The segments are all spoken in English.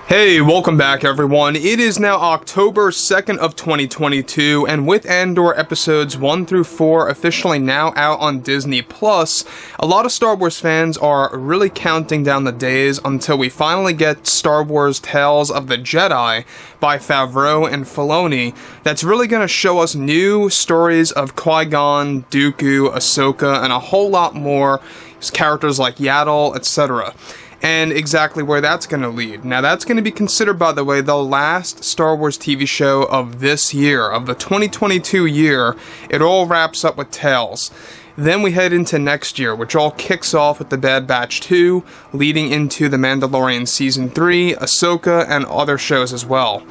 Hey, welcome back everyone. It is now October 2nd of 2022, and with Andor episodes 1 through 4 officially now out on Disney Plus, a lot of Star Wars fans are really counting down the days until we finally get Star Wars Tales of the Jedi by Favreau and Filoni that's really going to show us new stories of Qui-Gon, Dooku, Ahsoka, and a whole lot more characters like Yaddle, etc. And exactly where that's going to lead. Now that's going to be considered, by the way, the last Star Wars TV show of this year, of the 2022 year. It all wraps up with Tales. Then we head into next year, which all kicks off with The Bad Batch 2, leading into The Mandalorian Season 3, Ahsoka, and other shows as well.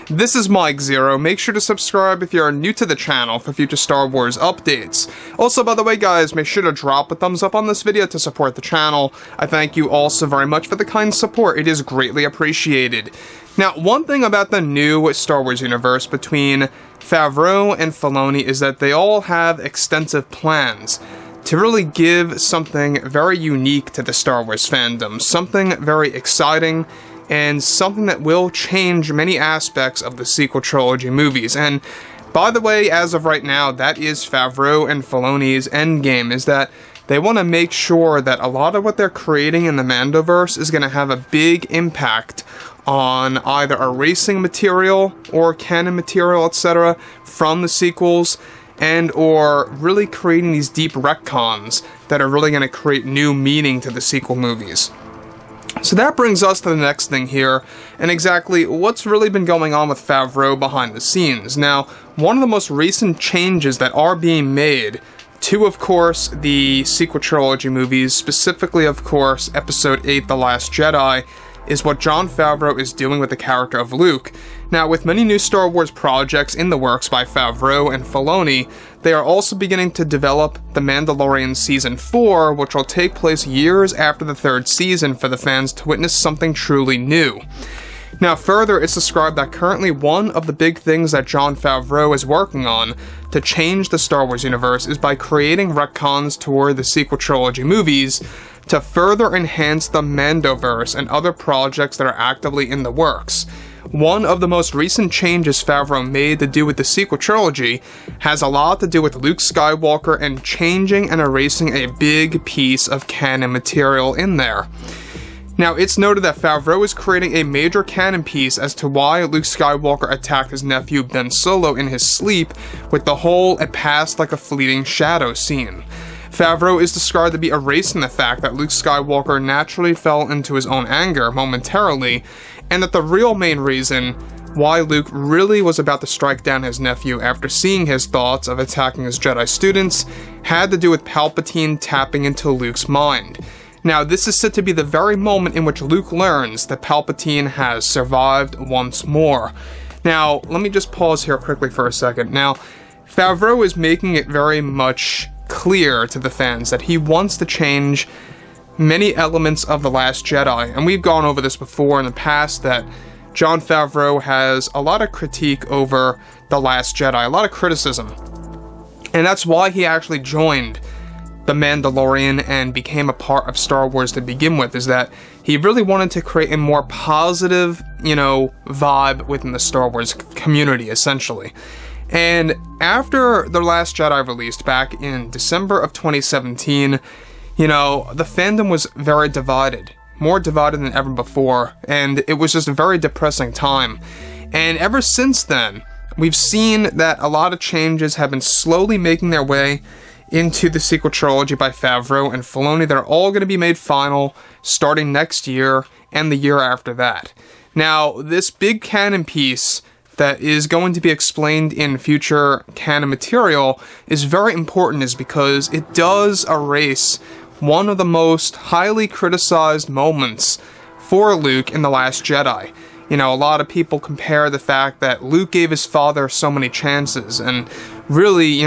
This is Mike Zero. Make sure to subscribe if you are new to the channel for future Star Wars updates. Also, by the way guys, make sure to drop a thumbs up on this video to support the channel. I thank you all so very much for the kind support. It is greatly appreciated. Now, one thing about the new Star Wars universe between Favreau and Filoni is that they all have extensive plans to really give something very unique to the Star Wars fandom, something very exciting, and something that will change many aspects of the sequel trilogy movies. And by the way, as of right now, that is Favreau and Filoni's endgame, is that they want to make sure that a lot of what they're creating in the Mandoverse is going to have a big impact on either erasing material or canon material, etc., from the sequels, and or really creating these deep retcons that are really going to create new meaning to the sequel movies. So that brings us to the next thing here, and exactly what's really been going on with Favreau behind the scenes. Now, one of the most recent changes that are being made to, of course, the sequel trilogy movies, specifically, of course, Episode 8, The Last Jedi, is what Jon Favreau is doing with the character of Luke. Now, with many new Star Wars projects in the works by Favreau and Filoni, they are also beginning to develop The Mandalorian Season 4, which will take place years after the third season for the fans to witness something truly new. Now, further, it's described that currently one of the big things that Jon Favreau is working on to change the Star Wars universe is by creating retcons toward the sequel trilogy movies to further enhance the Mandoverse and other projects that are actively in the works. One of the most recent changes Favreau made to do with the sequel trilogy has a lot to do with Luke Skywalker and changing and erasing a big piece of canon material in there. Now, it's noted that Favreau is creating a major canon piece as to why Luke Skywalker attacked his nephew Ben Solo in his sleep with the whole "it passed like a fleeting shadow" scene. Favreau is described to be erasing the fact that Luke Skywalker naturally fell into his own anger momentarily, and that the real main reason why Luke really was about to strike down his nephew after seeing his thoughts of attacking his Jedi students had to do with Palpatine tapping into Luke's mind. Now, this is said to be the very moment in which Luke learns that Palpatine has survived once more. Now, let me just pause here quickly for a second. Now, Favreau is making it very much clear to the fans that he wants to change many elements of The Last Jedi, and we've gone over this before in the past, that Jon Favreau has a lot of critique over The Last Jedi, a lot of criticism, and that's why he actually joined The Mandalorian and became a part of Star Wars to begin with, is that he really wanted to create a more positive, vibe within the Star Wars community, essentially. And after The Last Jedi released back in December of 2017, the fandom was very divided. More divided than ever before, and it was just a very depressing time. And ever since then, we've seen that a lot of changes have been slowly making their way into the sequel trilogy by Favreau and Filoni. They're all going to be made final starting next year and the year after that. Now, this big canon piece that is going to be explained in future canon material is very important, is because it does erase one of the most highly criticized moments for Luke in The Last Jedi. A lot of people compare the fact that Luke gave his father so many chances and really,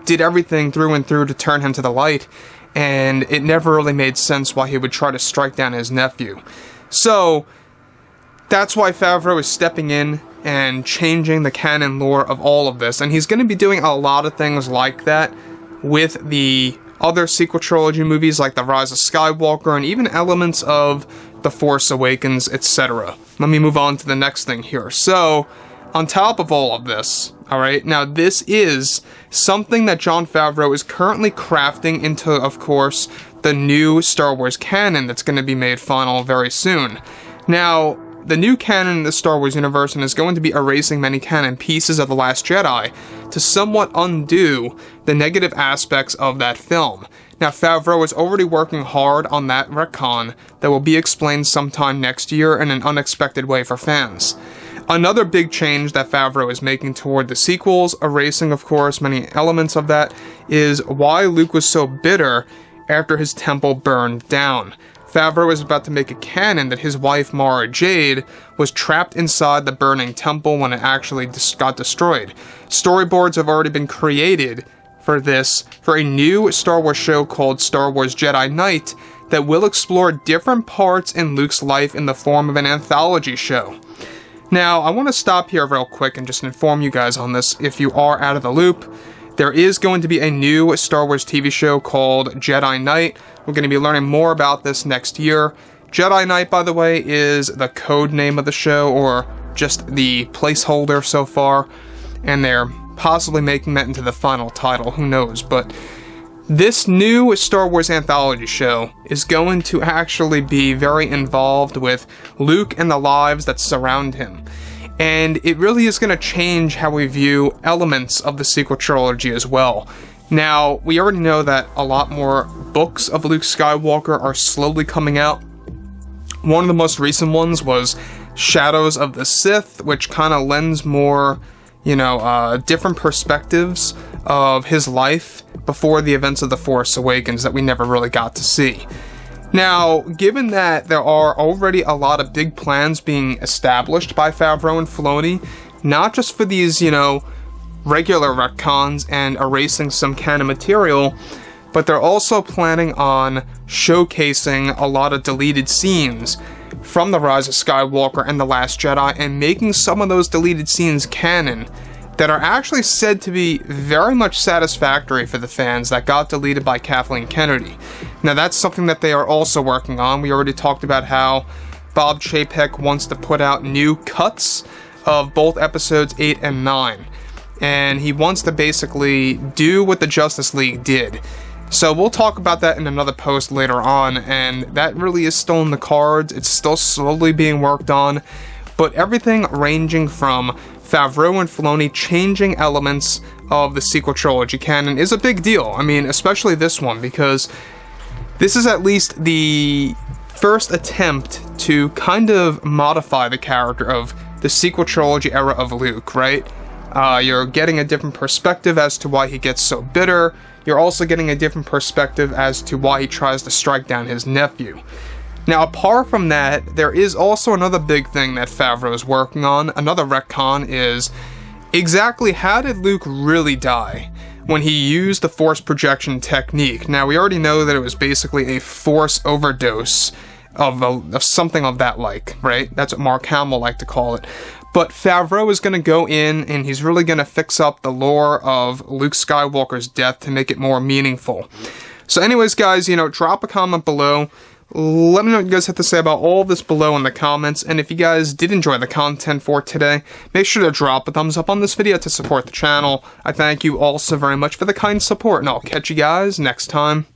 did everything through and through to turn him to the light, and it never really made sense why he would try to strike down his nephew. So, that's why Favreau is stepping in and changing the canon lore of all of this, and he's going to be doing a lot of things like that with the other sequel trilogy movies like The Rise of Skywalker, and even elements of The Force Awakens, etc. Let me move on to the next thing here. So, on top of all of this, alright, now this is something that Jon Favreau is currently crafting into, of course, the new Star Wars canon that's going to be made final very soon. Now, the new canon in the Star Wars universe is going to be erasing many canon pieces of The Last Jedi to somewhat undo the negative aspects of that film. Now, Favreau is already working hard on that retcon that will be explained sometime next year in an unexpected way for fans. Another big change that Favreau is making toward the sequels, erasing, of course, many elements of that, is why Luke was so bitter after his temple burned down. Favreau is about to make a canon that his wife, Mara Jade, was trapped inside the burning temple when it actually got destroyed. Storyboards have already been created for this, for a new Star Wars show called Star Wars Jedi Knight that will explore different parts in Luke's life in the form of an anthology show. Now, I want to stop here real quick and just inform you guys on this if you are out of the loop. There is going to be a new Star Wars TV show called Jedi Knight. We're going to be learning more about this next year. Jedi Knight, by the way, is the code name of the show, or just the placeholder so far, and they're possibly making that into the final title, who knows, but this new Star Wars anthology show is going to actually be very involved with Luke and the lives that surround him. And it really is going to change how we view elements of the sequel trilogy as well. Now, we already know that a lot more books of Luke Skywalker are slowly coming out. One of the most recent ones was Shadows of the Sith, which kind of lends more, different perspectives of his life before the events of The Force Awakens that we never really got to see. Now, given that there are already a lot of big plans being established by Favreau and Filoni, not just for these, regular retcons and erasing some canon material, but they're also planning on showcasing a lot of deleted scenes from The Rise of Skywalker and The Last Jedi, and making some of those deleted scenes canon that are actually said to be very much satisfactory for the fans that got deleted by Kathleen Kennedy. Now, that's something that they are also working on. We already talked about how Bob Chapek wants to put out new cuts of both episodes 8 and 9. And he wants to basically do what the Justice League did. So we'll talk about that in another post later on, and that really is still in the cards. It's still slowly being worked on, but everything ranging from Favreau and Filoni changing elements of the sequel trilogy canon is a big deal. I mean, especially this one, because this is at least the first attempt to kind of modify the character of the sequel trilogy era of Luke, right? You're getting a different perspective as to why he gets so bitter. You're also getting a different perspective as to why he tries to strike down his nephew. Now, apart from that, there is also another big thing that Favreau is working on. Another retcon is exactly how did Luke really die when he used the Force projection technique. Now, we already know that it was basically a Force overdose of something of that like, right? That's what Mark Hamill liked to call it. But Favreau is going to go in and he's really going to fix up the lore of Luke Skywalker's death to make it more meaningful. So anyways, guys, drop a comment below. Let me know what you guys have to say about all this below in the comments, and if you guys did enjoy the content for today, make sure to drop a thumbs up on this video to support the channel. I thank you all so very much for the kind support, and I'll catch you guys next time.